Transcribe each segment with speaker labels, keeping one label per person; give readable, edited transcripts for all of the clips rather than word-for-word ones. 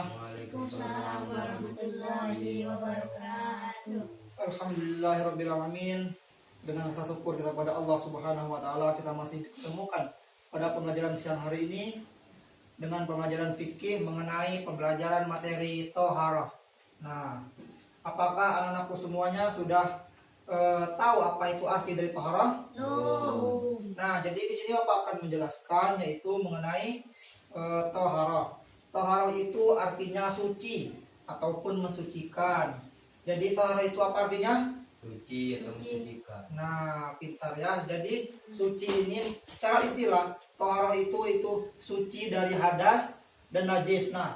Speaker 1: Waalaikumsalam warahmatullahi wabarakatuh.
Speaker 2: Alhamdulillahirabbil alamin. Dengan rasa syukur kepada Allah Subhanahu wa taala, kita masih ditemukan pada pembelajaran siang hari ini dengan pembelajaran fikih mengenai pembelajaran materi thaharah. Nah, apakah anak-anakku semuanya sudah tahu apa itu arti dari thaharah? Nah, jadi di sini Bapak akan menjelaskan yaitu mengenai thaharah. Thaharah itu artinya suci ataupun mensucikan. Jadi thaharah itu apa artinya?
Speaker 1: Suci atau mensucikan.
Speaker 2: Nah, pintar ya. Jadi suci ini secara istilah thaharah itu suci dari hadas dan najis. Nah,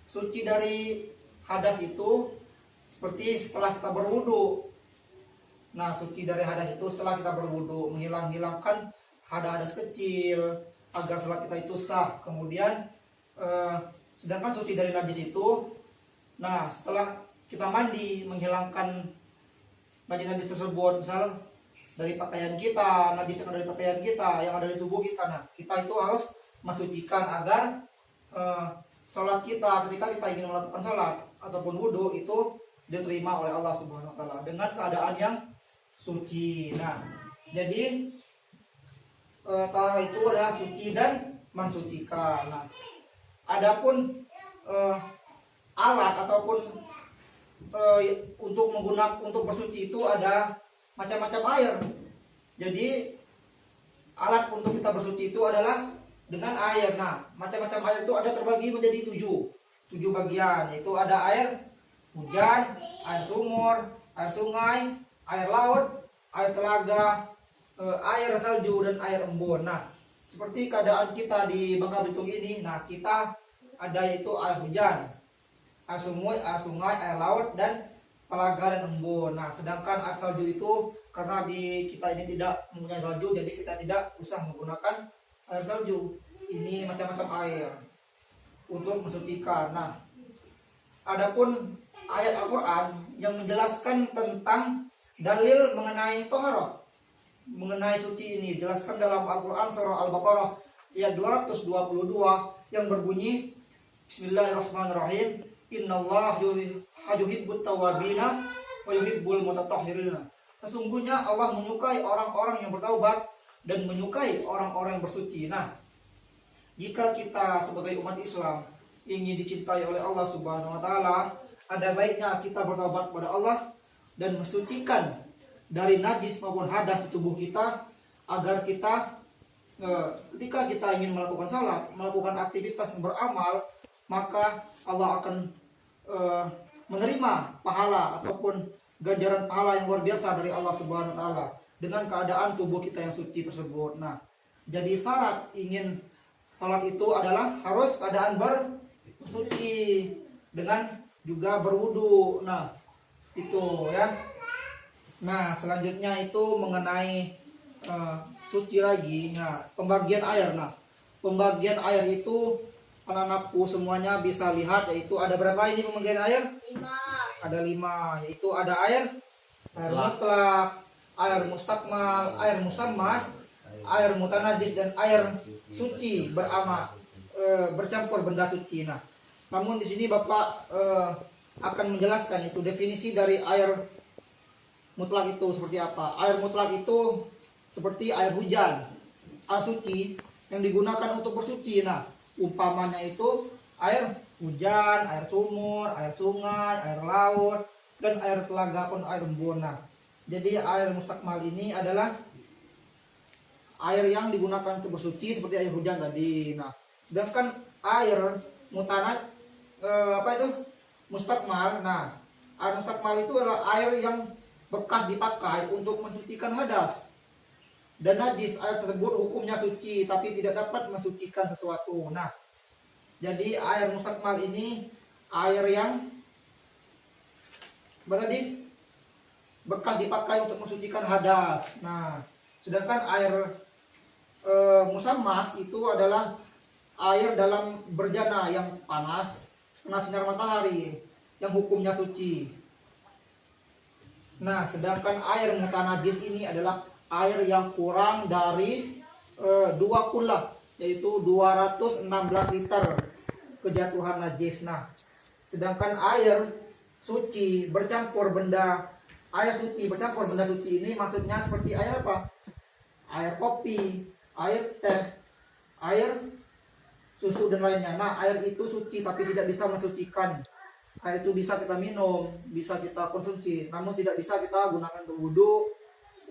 Speaker 2: suci dari hadas itu seperti setelah kita berwudu. Nah, suci dari hadas itu setelah kita berwudu, menghilangkan hadas kecil agar sholat kita itu sah. Kemudian sedangkan suci dari najis itu, nah setelah kita mandi menghilangkan najis tersebut, misal dari pakaian kita, najis yang ada di pakaian kita, yang ada di tubuh kita, nah kita itu harus mensucikan agar sholat kita ketika kita ingin melakukan sholat ataupun wudhu itu diterima oleh Allah Subhanahu Wa Taala dengan keadaan yang suci. Nah, jadi thaharah itu adalah suci dan mensucikan. Nah, adapun alat ataupun untuk bersuci itu ada macam-macam air. Jadi alat untuk kita bersuci itu adalah dengan air. Nah, macam-macam air itu ada terbagi menjadi tujuh bagian, yaitu ada air hujan, air sumur, air sungai, air laut, air telaga, air salju dan air embun. Nah, seperti keadaan kita di Bangka Belitung ini, nah kita ada yaitu air hujan, air sumur, air sungai, air laut dan telaga dan embun. Nah, sedangkan air salju itu karena di kita ini tidak mempunyai salju, jadi kita tidak usah menggunakan air salju. Ini macam-macam air untuk mensucikan. Nah, adapun ayat Al-Quran yang menjelaskan tentang dalil mengenai thaharah, mengenai suci ini, jelaskan dalam Al-Quran surah Al-Baqarah ayat 222 yang berbunyi Bismillahirrahmanirrahim, Innallaha yuhibbut tawwabina wa yuhibbul mutatahhirina. Sesungguhnya Allah menyukai orang-orang yang bertaubat dan menyukai orang-orang yang bersuci. Nah, jika kita sebagai umat Islam ingin dicintai oleh Allah Subhanahu wa taala, ada baiknya kita bertaubat kepada Allah dan mensucikan dari najis maupun hadas di tubuh kita, agar kita ketika kita ingin melakukan salat, melakukan aktivitas yang beramal, maka Allah akan menerima pahala ataupun ganjaran pahala yang luar biasa dari Allah Subhanahu wa taala dengan keadaan tubuh kita yang suci tersebut. Nah, jadi syarat ingin salat itu adalah harus keadaan bersuci dengan juga berwudu. Nah, itu ya. Nah, selanjutnya itu mengenai suci lagi. Nah, pembagian air. Nah, pembagian air itu anak-anakku semuanya bisa lihat, yaitu ada berapa ini pembagian air?
Speaker 3: 5.
Speaker 2: Ada 5, yaitu ada air mutlak, air mustakmal, air musammas, air mutanajis dan air suci bercampur benda suci. Nah, namun di sini Bapak akan menjelaskan itu definisi dari air mutlak itu seperti apa. Air mutlak itu seperti air hujan, air suci yang digunakan untuk bersuci. Nah, umpamanya itu air hujan, air sumur, air sungai, air laut, dan air telaga pun air embun. Nah, jadi air mustakmal ini adalah air yang digunakan untuk bersuci seperti air hujan tadi. Nah, sedangkan air mustakmal. Nah, air mustakmal itu adalah air yang bekas dipakai untuk mensucikan hadas dan najis. Air tersebut hukumnya suci tapi tidak dapat mensucikan sesuatu. Nah, jadi air mustakmal ini air yang bekas dipakai untuk mensucikan hadas. Nah, sedangkan air musammas itu adalah air dalam berjana yang panas kena sinar matahari yang hukumnya suci. Nah, sedangkan air mutanajis ini adalah air yang kurang dari 2 kullah, yaitu 216 liter. kejatuhan najis. Nah, sedangkan air suci bercampur benda, air suci bercampur benda suci ini maksudnya seperti air apa? Air kopi, air teh, air susu dan lainnya. Nah, air itu suci tapi tidak bisa mensucikan. Air itu bisa kita minum, bisa kita konsumsi, namun tidak bisa kita gunakan untuk wudhu,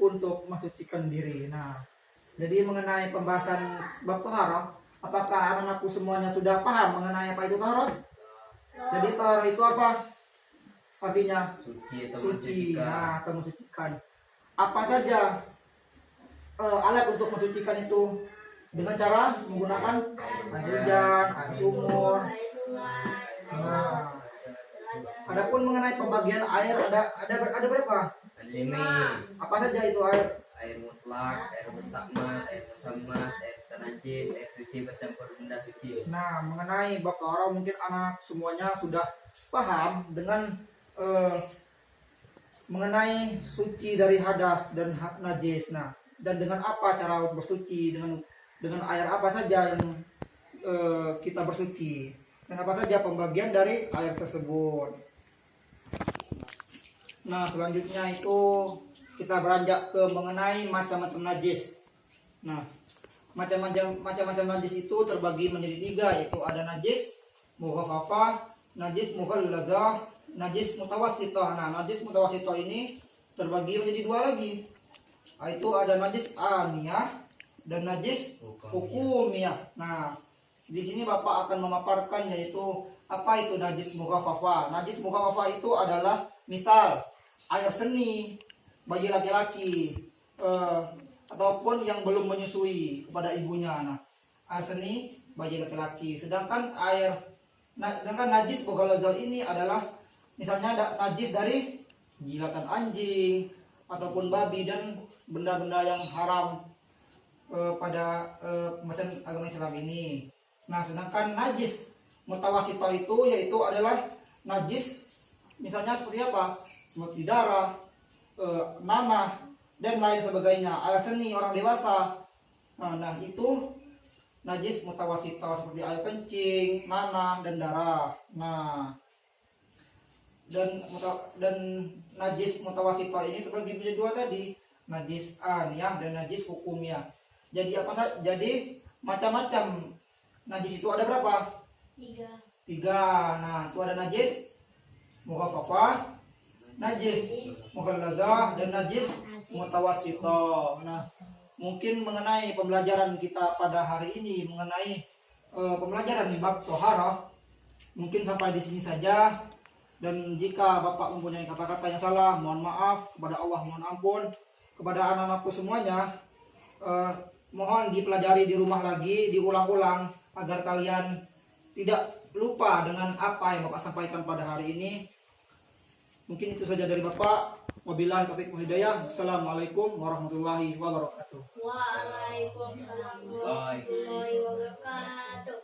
Speaker 2: untuk mensucikan diri. Nah, jadi mengenai pembahasan bab taharah, apakah anak-anakku semuanya sudah paham mengenai apa itu taharah? Jadi taharah itu apa? Artinya
Speaker 1: Suci atau
Speaker 2: suci,
Speaker 1: mensucikan.
Speaker 2: nah, atau mensucikan. Apa saja alat untuk mensucikan itu? Dengan cara menggunakan air hujan, air sumur. Nah, adapun mengenai pembagian air ada berapa?
Speaker 1: Limit,
Speaker 2: Apa saja itu air?
Speaker 1: air mutlak, air mustakmal, air musammas, air tanajis, air suci bercampur benda suci.
Speaker 2: Nah, mengenai bab taharah mungkin anak semuanya sudah paham dengan mengenai suci dari hadas dan najis. Nah, dan dengan apa cara bersuci, dengan air apa saja yang kita bersuci, dan apa saja pembagian dari air tersebut. Nah, selanjutnya itu kita beranjak ke mengenai macam-macam najis. Nah, macam-macam najis itu terbagi menjadi 3, yaitu ada najis mughaffafah, najis mughalladzah, najis mutawassithah. Nah, najis mutawassithah ini terbagi menjadi 2 lagi. Itu ada najis aniyah dan najis hukumiyah. Nah, di sini Bapak akan memaparkan yaitu apa itu najis mughaffafah. Najis mughaffafah itu adalah misal air seni bagi laki-laki ataupun yang belum menyusui kepada ibunya. Nah, air seni bagi laki-laki. Sedangkan najis mughalladzah ini adalah misalnya najis dari jilatan anjing ataupun babi dan benda-benda yang haram pada macam agama Islam ini. Nah, sedangkan najis mutawassithah itu yaitu adalah najis misalnya seperti apa? Seperti darah, nanah dan lain sebagainya, air seni orang dewasa. Nah, itu najis mutawassithah seperti air kencing, nanah dan darah. Nah, dan najis mutawassithah ini terbagi menjadi 2 tadi, najis aniyah dan najis hukumiyah. Jadi jadi macam-macam najis itu ada berapa? 3. Nah, itu ada najis mughaffafah, najis mughalladzah dan najis mutawassithah. Nah, mungkin mengenai pembelajaran kita pada hari ini mengenai pembelajaran bab taharah mungkin sampai di sini saja. Dan jika Bapak mempunyai kata-kata yang salah, mohon maaf, kepada Allah mohon ampun. Kepada anak-anakku semuanya, mohon dipelajari di rumah lagi, diulang-ulang agar kalian tidak lupa dengan apa yang Bapak sampaikan pada hari ini. Mungkin itu saja dari Bapak. Wabillahi taufiq wal hidayah. Assalamualaikum warahmatullahi wabarakatuh.
Speaker 3: Waalaikumsalam warahmatullahi wabarakatuh.